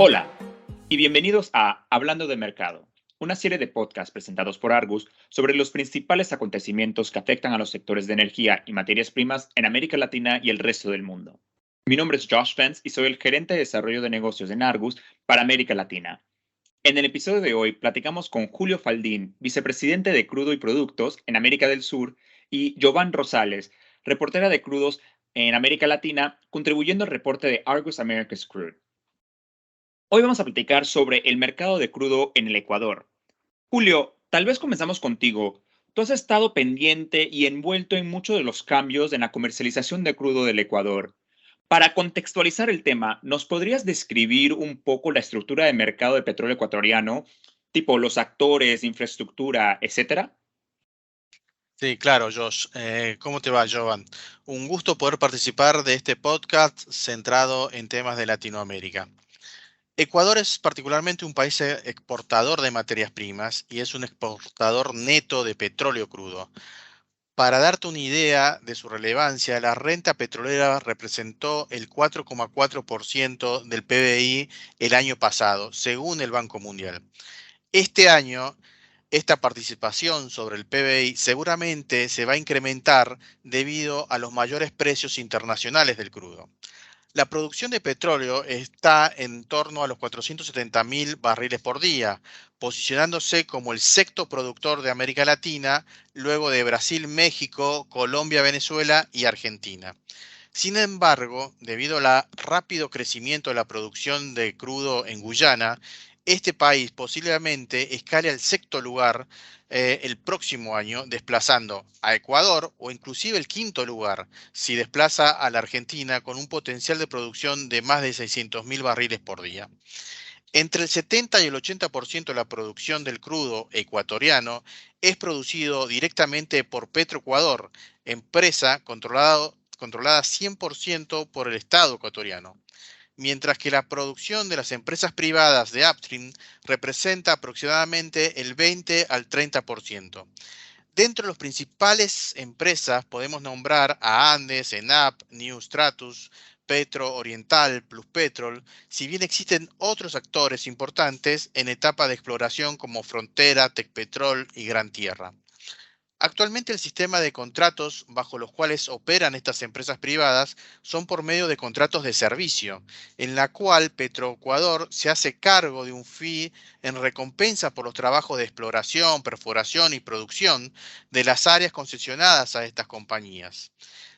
Hola y bienvenidos a Hablando de Mercado, una serie de podcasts presentados por Argus sobre los principales acontecimientos que afectan a los sectores de energía y materias primas en América Latina y el resto del mundo. Mi nombre es Josh Pence y soy el gerente de desarrollo de negocios en Argus para América Latina. En el episodio de hoy platicamos con Julio Faldín, vicepresidente de Crudo y Productos en América del Sur, y Jovan Rosales, reportera de crudos en América Latina, contribuyendo al reporte de Argus America's Crude. Hoy vamos a platicar sobre el mercado de crudo en el Ecuador. Julio, tal vez comenzamos contigo. Tú has estado pendiente y envuelto en muchos de los cambios en la comercialización de crudo del Ecuador. Para contextualizar el tema, ¿nos podrías describir un poco la estructura de mercado de petróleo ecuatoriano, tipo los actores, infraestructura, etcétera? Sí, claro, Josh. ¿Cómo te va, Jovan? Un gusto poder participar de este podcast centrado en temas de Latinoamérica. Ecuador es particularmente un país exportador de materias primas y es un exportador neto de petróleo crudo. Para darte una idea de su relevancia, la renta petrolera representó el 4,4% del PBI el año pasado, según el Banco Mundial. Este año, esta participación sobre el PBI seguramente se va a incrementar debido a los mayores precios internacionales del crudo. La producción de petróleo está en torno a los 470.000 barriles por día, posicionándose como el sexto productor de América Latina, luego de Brasil, México, Colombia, Venezuela y Argentina. Sin embargo, debido al rápido crecimiento de la producción de crudo en Guyana, este país posiblemente escale al sexto lugar el próximo año, desplazando a Ecuador o inclusive el quinto lugar, si desplaza a la Argentina con un potencial de producción de más de 600.000 barriles por día. Entre el 70 y el 80% de la producción del crudo ecuatoriano es producido directamente por Petroecuador, empresa controlada 100% por el Estado ecuatoriano, mientras que la producción de las empresas privadas de upstream representa aproximadamente el 20 al 30%. Dentro de las principales empresas podemos nombrar a Andes, ENAP, New Stratus, Petro Oriental, Pluspetrol, si bien existen otros actores importantes en etapa de exploración como Frontera, Tecpetrol y Gran Tierra. Actualmente el sistema de contratos bajo los cuales operan estas empresas privadas son por medio de contratos de servicio, en la cual Petroecuador se hace cargo de un fee en recompensa por los trabajos de exploración, perforación y producción de las áreas concesionadas a estas compañías.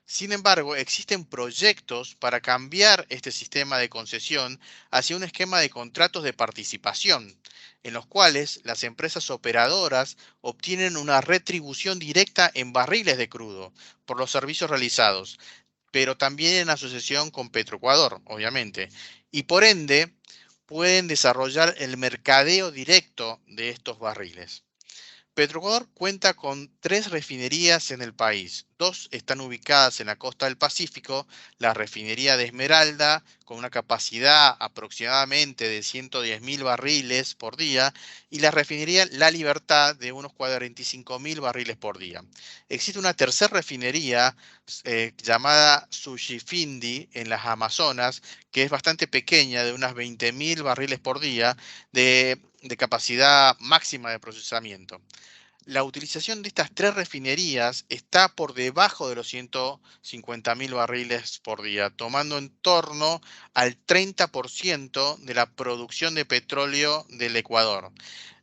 Sin embargo, existen proyectos para cambiar este sistema de concesión hacia un esquema de contratos de participación, en los cuales las empresas operadoras obtienen una retribución directa en barriles de crudo por los servicios realizados, pero también en asociación con Petroecuador, obviamente, y por ende pueden desarrollar el mercadeo directo de estos barriles. Petroecuador cuenta con 3 refinerías en el país. 2 están ubicadas en la costa del Pacífico, la refinería de Esmeralda, con una capacidad aproximadamente de 110.000 barriles por día, y la refinería La Libertad, de unos 45.000 barriles por día. Existe una tercera refinería llamada Sushifindi en las Amazonas, que es bastante pequeña, de unas 20.000 barriles por día, de capacidad máxima de procesamiento. La utilización de estas 3 refinerías está por debajo de los 150.000 barriles por día, tomando en torno al 30% de la producción de petróleo del Ecuador.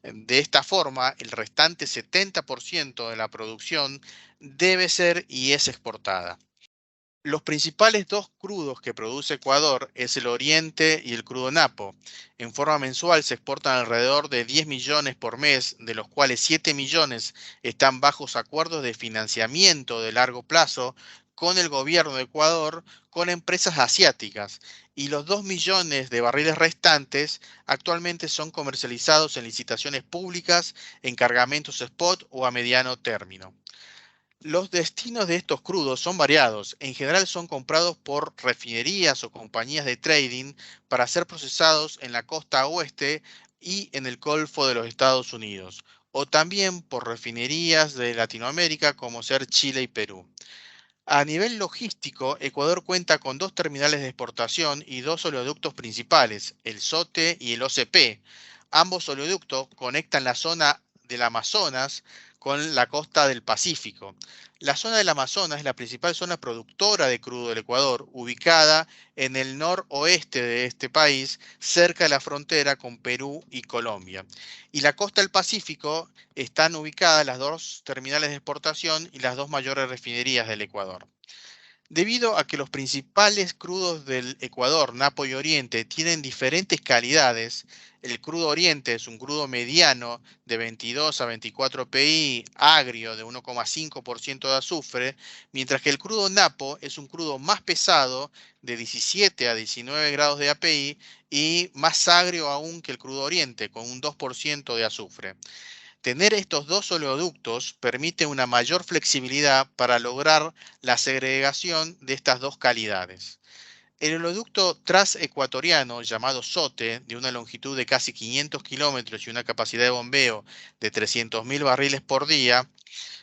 De esta forma, el restante 70% de la producción debe ser y es exportada. Los principales dos crudos que produce Ecuador es el Oriente y el crudo Napo. En forma mensual se exportan alrededor de 10 millones por mes, de los cuales 7 millones están bajo acuerdos de financiamiento de largo plazo con el gobierno de Ecuador, con empresas asiáticas, y los 2 millones de barriles restantes actualmente son comercializados en licitaciones públicas, en cargamentos spot o a mediano término. Los destinos de estos crudos son variados. En general son comprados por refinerías o compañías de trading para ser procesados en la costa oeste y en el Golfo de los Estados Unidos, o también por refinerías de Latinoamérica como ser Chile y Perú. A nivel logístico, Ecuador cuenta con dos terminales de exportación y dos oleoductos principales, el SOTE y el OCP. Ambos oleoductos conectan la zona del Amazonas con la costa del Pacífico. La zona del Amazonas es la principal zona productora de crudo del Ecuador, ubicada en el noroeste de este país, cerca de la frontera con Perú y Colombia. Y la costa del Pacífico están ubicadas las dos terminales de exportación y las dos mayores refinerías del Ecuador. Debido a que los principales crudos del Ecuador, Napo y Oriente, tienen diferentes calidades, el crudo Oriente es un crudo mediano de 22 a 24 pi, agrio de 1,5% de azufre, mientras que el crudo Napo es un crudo más pesado de 17 a 19 grados de API y más agrio aún que el crudo Oriente, con un 2% de azufre. Tener estos dos oleoductos permite una mayor flexibilidad para lograr la segregación de estas dos calidades. El oleoducto transecuatoriano llamado SOTE, de una longitud de casi 500 kilómetros y una capacidad de bombeo de 300.000 barriles por día,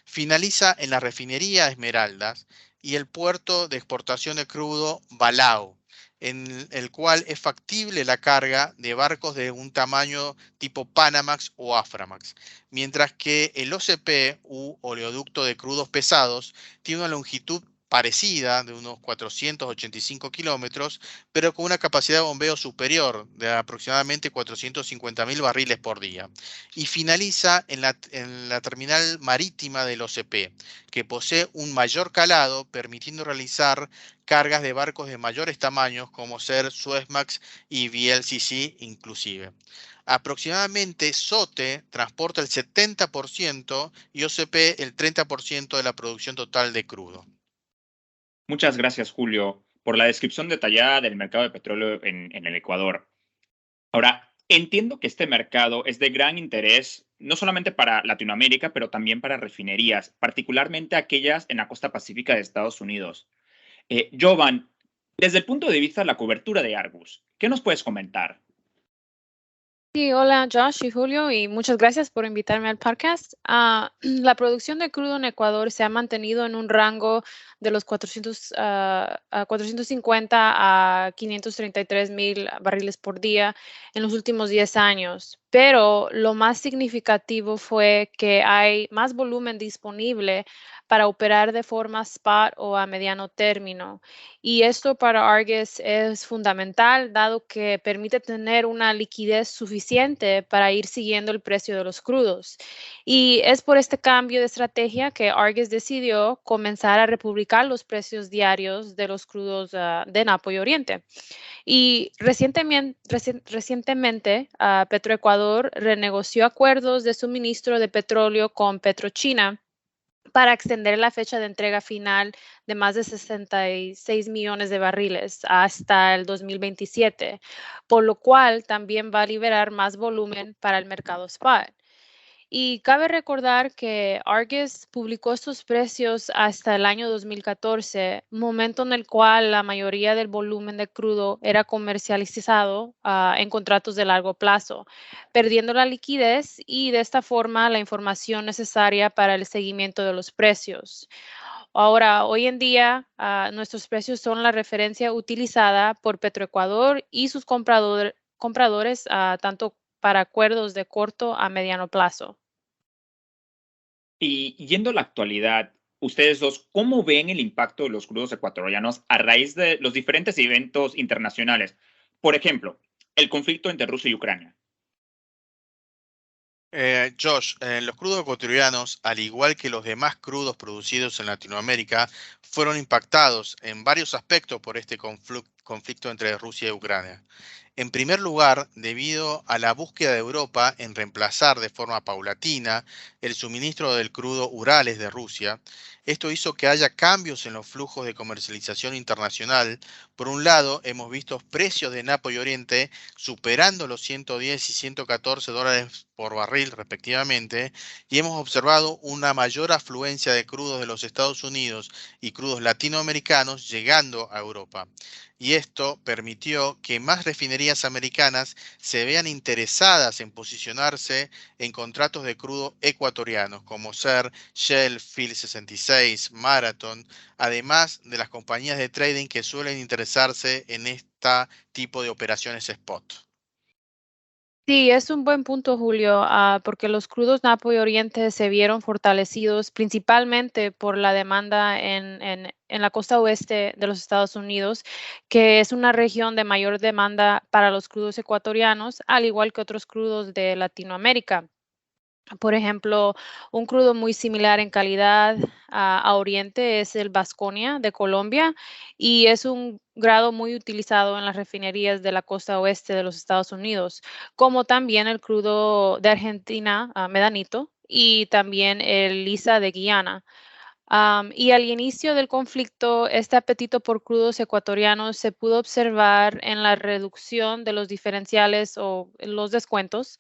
finaliza en la refinería Esmeraldas y el puerto de exportación de crudo Balao, en el cual es factible la carga de barcos de un tamaño tipo Panamax o Aframax, mientras que el OCP u oleoducto de crudos pesados tiene una longitud parecida de unos 485 kilómetros, pero con una capacidad de bombeo superior de aproximadamente 450.000 barriles por día. Y finaliza en la terminal marítima del OCP, que posee un mayor calado, permitiendo realizar cargas de barcos de mayores tamaños, como ser Suezmax y VLCC inclusive. Aproximadamente SOTE transporta el 70% y OCP el 30% de la producción total de crudo. Muchas gracias, Julio, por la descripción detallada del mercado de petróleo en el Ecuador. Ahora, entiendo que este mercado es de gran interés no solamente para Latinoamérica, pero también para refinerías, particularmente aquellas en la costa pacífica de Estados Unidos. Jovan, desde el punto de vista de la cobertura de Argus, ¿qué nos puedes comentar? Sí, hola Josh y Julio, y muchas gracias por invitarme al podcast. La producción de crudo en Ecuador se ha mantenido en un rango de los 450 a 533.000 barriles por día en los últimos 10 años, pero lo más significativo fue que hay más volumen disponible para operar de forma spot o a mediano término. Y esto para Argus es fundamental, dado que permite tener una liquidez suficiente para ir siguiendo el precio de los crudos. Y es por este cambio de estrategia que Argus decidió comenzar a republicar los precios diarios de los crudos de Napo y Oriente. Y recientemente, Petroecuador renegoció acuerdos de suministro de petróleo con Petrochina para extender la fecha de entrega final de más de 66 millones de barriles hasta el 2027, por lo cual también va a liberar más volumen para el mercado spot. Y cabe recordar que Argus publicó estos precios hasta el año 2014, momento en el cual la mayoría del volumen de crudo era comercializado en contratos de largo plazo, perdiendo la liquidez y de esta forma la información necesaria para el seguimiento de los precios. Ahora, hoy en día, nuestros precios son la referencia utilizada por Petroecuador y sus compradores, tanto para acuerdos de corto a mediano plazo. Y yendo a la actualidad, ustedes dos, ¿cómo ven el impacto de los crudos ecuatorianos a raíz de los diferentes eventos internacionales? Por ejemplo, el conflicto entre Rusia y Ucrania. Josh, los crudos ecuatorianos, al igual que los demás crudos producidos en Latinoamérica, fueron impactados en varios aspectos por este conflicto entre Rusia y Ucrania. En primer lugar, debido a la búsqueda de Europa en reemplazar de forma paulatina el suministro del crudo Urales de Rusia, esto hizo que haya cambios en los flujos de comercialización internacional. Por un lado, hemos visto precios de Napo y Oriente superando los 110 y 114 dólares por barril respectivamente, y hemos observado una mayor afluencia de crudos de los Estados Unidos y crudos latinoamericanos llegando a Europa. Y esto permitió que más refinerías americanas se vean interesadas en posicionarse en contratos de crudo ecuatorianos, como ser Shell, Phillips 66, Marathon, además de las compañías de trading que suelen interesarse en este tipo de operaciones spot. Sí, es un buen punto, Julio, porque los crudos Napo y Oriente se vieron fortalecidos principalmente por la demanda en la costa oeste de los Estados Unidos, que es una región de mayor demanda para los crudos ecuatorianos, al igual que otros crudos de Latinoamérica. Por ejemplo, un crudo muy similar en calidad a Oriente es el Vasconia de Colombia y es un grado muy utilizado en las refinerías de la costa oeste de los Estados Unidos, como también el crudo de Argentina, Medanito, y también el Lisa de Guyana. Y al inicio del conflicto, este apetito por crudos ecuatorianos se pudo observar en la reducción de los diferenciales o los descuentos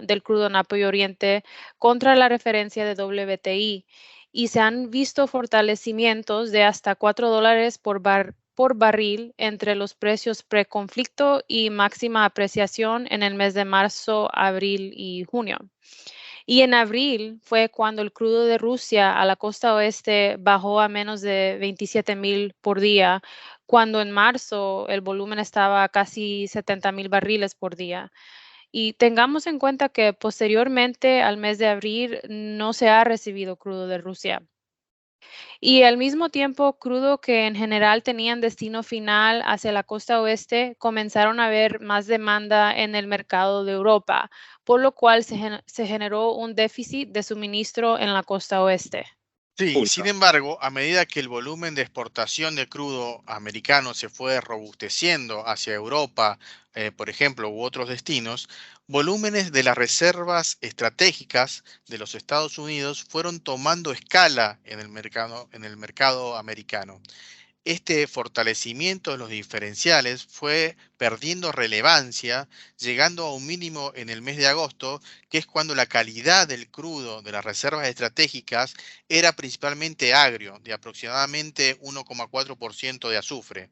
del crudo Napo y Oriente contra la referencia de WTI. Y se han visto fortalecimientos de hasta $4 por barril entre los precios preconflicto y máxima apreciación en el mes de marzo, abril y junio. Y en abril fue cuando el crudo de Rusia a la costa oeste bajó a menos de 27,000 por día, cuando en marzo el volumen estaba a casi 70,000 barriles por día. Y tengamos en cuenta que posteriormente al mes de abril no se ha recibido crudo de Rusia. Y al mismo tiempo, crudo que en general tenían destino final hacia la costa oeste, comenzaron a haber más demanda en el mercado de Europa, por lo cual se generó un déficit de suministro en la costa oeste. Sí, sin Julio. embargo, a medida que el volumen de exportación de crudo americano se fue robusteciendo hacia Europa, por ejemplo, u otros destinos, volúmenes de las reservas estratégicas de los Estados Unidos fueron tomando escala en el mercado americano. Este fortalecimiento de los diferenciales fue perdiendo relevancia, llegando a un mínimo en el mes de agosto, que es cuando la calidad del crudo de las reservas estratégicas era principalmente agrio, de aproximadamente 1,4% de azufre.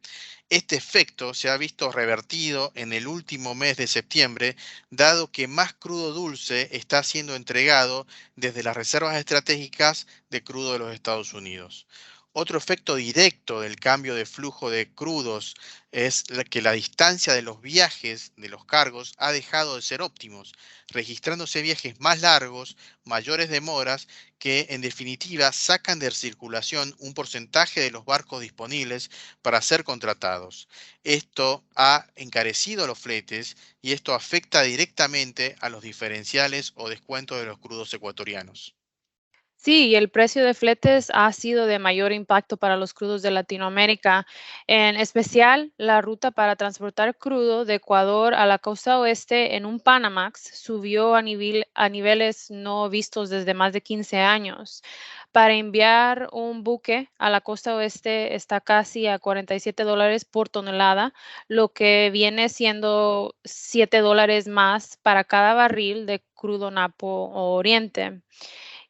Este efecto se ha visto revertido en el último mes de septiembre, dado que más crudo dulce está siendo entregado desde las reservas estratégicas de crudo de los Estados Unidos. Otro efecto directo del cambio de flujo de crudos es que la distancia de los viajes de los cargos ha dejado de ser óptimos, registrándose viajes más largos, mayores demoras, que en definitiva sacan de circulación un porcentaje de los barcos disponibles para ser contratados. Esto ha encarecido los fletes y esto afecta directamente a los diferenciales o descuentos de los crudos ecuatorianos. Sí, y el precio de fletes ha sido de mayor impacto para los crudos de Latinoamérica, en especial la ruta para transportar crudo de Ecuador a la costa oeste en un Panamax subió a niveles no vistos desde más de 15 años. Para enviar un buque a la costa oeste está casi a $47 por tonelada, lo que viene siendo $7 más para cada barril de crudo Napo o Oriente.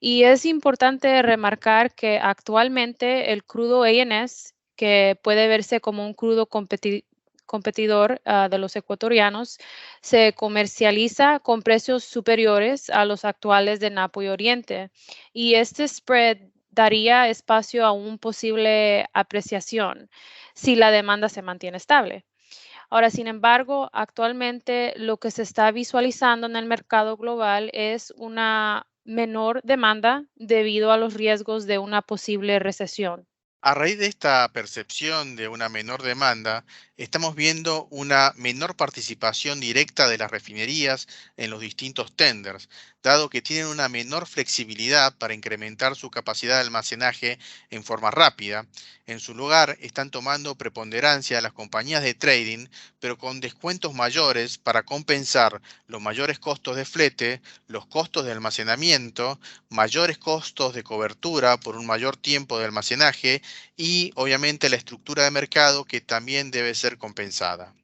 Y es importante remarcar que actualmente el crudo ANS, que puede verse como un crudo competidor de los ecuatorianos, se comercializa con precios superiores a los actuales de Napo y Oriente. Y este spread daría espacio a un posible apreciación si la demanda se mantiene estable. Ahora, sin embargo, actualmente lo que se está visualizando en el mercado global es una menor demanda debido a los riesgos de una posible recesión. A raíz de esta percepción de una menor demanda, estamos viendo una menor participación directa de las refinerías en los distintos tenders, dado que tienen una menor flexibilidad para incrementar su capacidad de almacenaje en forma rápida. En su lugar, están tomando preponderancia las compañías de trading, pero con descuentos mayores para compensar los mayores costos de flete, los costos de almacenamiento, mayores costos de cobertura por un mayor tiempo de almacenaje y obviamente la estructura de mercado que también debe ser compensada.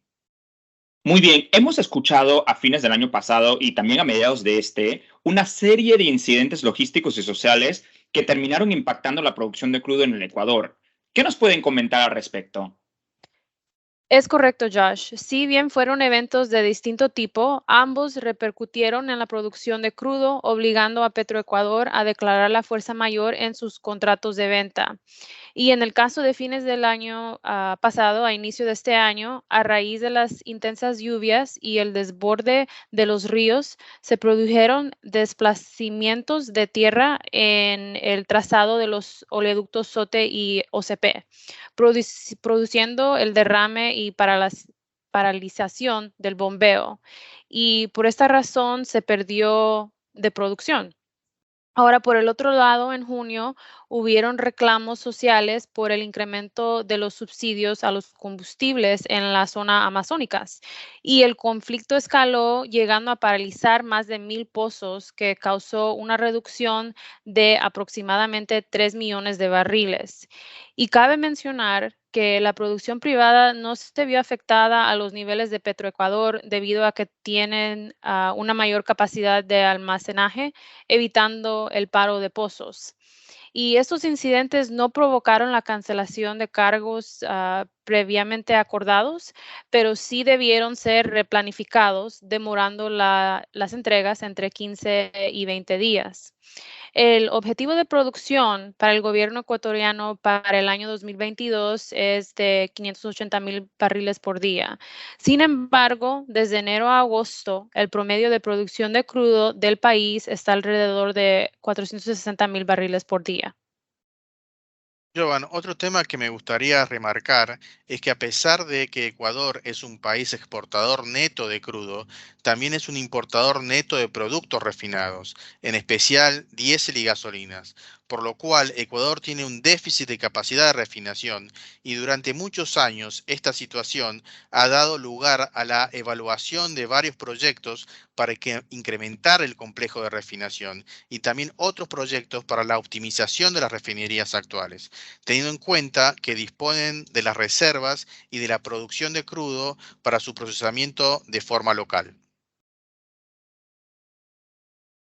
Muy bien, hemos escuchado a fines del año pasado y también a mediados de una serie de incidentes logísticos y sociales que terminaron impactando la producción de crudo en el Ecuador. ¿Qué nos pueden comentar al respecto? Es correcto, Josh. Si bien fueron eventos de distinto tipo, ambos repercutieron en la producción de crudo, obligando a Petroecuador a declarar la fuerza mayor en sus contratos de venta. Y en el caso de fines del año pasado, a inicio de este año, a raíz de las intensas lluvias y el desborde de los ríos, se produjeron desplazamientos de tierra en el trazado de los oleoductos SOTE y OCP, produciendo el derrame y paralización del bombeo. Y por esta razón se perdió de producción. Ahora, por el otro lado, en junio hubieron reclamos sociales por el incremento de los subsidios a los combustibles en la zona amazónicas y el conflicto escaló llegando a paralizar más de 1,000 pozos que causó una reducción de aproximadamente 3 millones de barriles. Y cabe mencionar que la producción privada no se vio afectada a los niveles de Petroecuador debido a que tienen una mayor capacidad de almacenaje evitando el paro de pozos. Y estos incidentes no provocaron la cancelación de cargos previamente acordados, pero sí debieron ser replanificados, demorando las entregas entre 15 y 20 días. El objetivo de producción para el gobierno ecuatoriano para el año 2022 es de 580,000 barriles por día. Sin embargo, desde enero a agosto, el promedio de producción de crudo del país está alrededor de 460,000 barriles por día. Jovan, otro tema que me gustaría remarcar es que a pesar de que Ecuador es un país exportador neto de crudo, también es un importador neto de productos refinados, en especial diésel y gasolinas, por lo cual Ecuador tiene un déficit de capacidad de refinación y durante muchos años esta situación ha dado lugar a la evaluación de varios proyectos para incrementar el complejo de refinación y también otros proyectos para la optimización de las refinerías actuales, teniendo en cuenta que disponen de las reservas y de la producción de crudo para su procesamiento de forma local.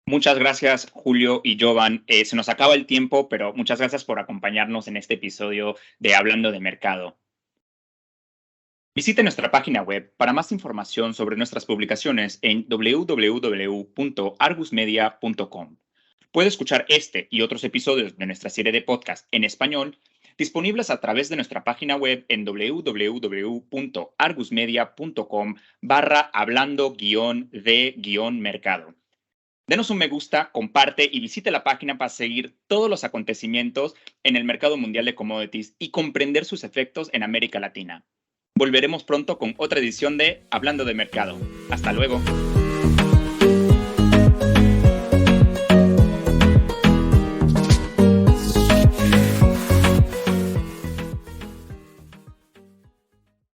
Muchas gracias, Julio y Jovan. Se nos acaba el tiempo, pero muchas gracias por acompañarnos en este episodio de Hablando de Mercado. Visite nuestra página web para más información sobre nuestras publicaciones en www.argusmedia.com. Puede escuchar este y otros episodios de nuestra serie de podcast en español disponibles a través de nuestra página web en www.argusmedia.com/hablando-de-mercado. Denos un me gusta, comparte y visite la página para seguir todos los acontecimientos en el mercado mundial de commodities y comprender sus efectos en América Latina. Volveremos pronto con otra edición de Hablando de Mercado. Hasta luego.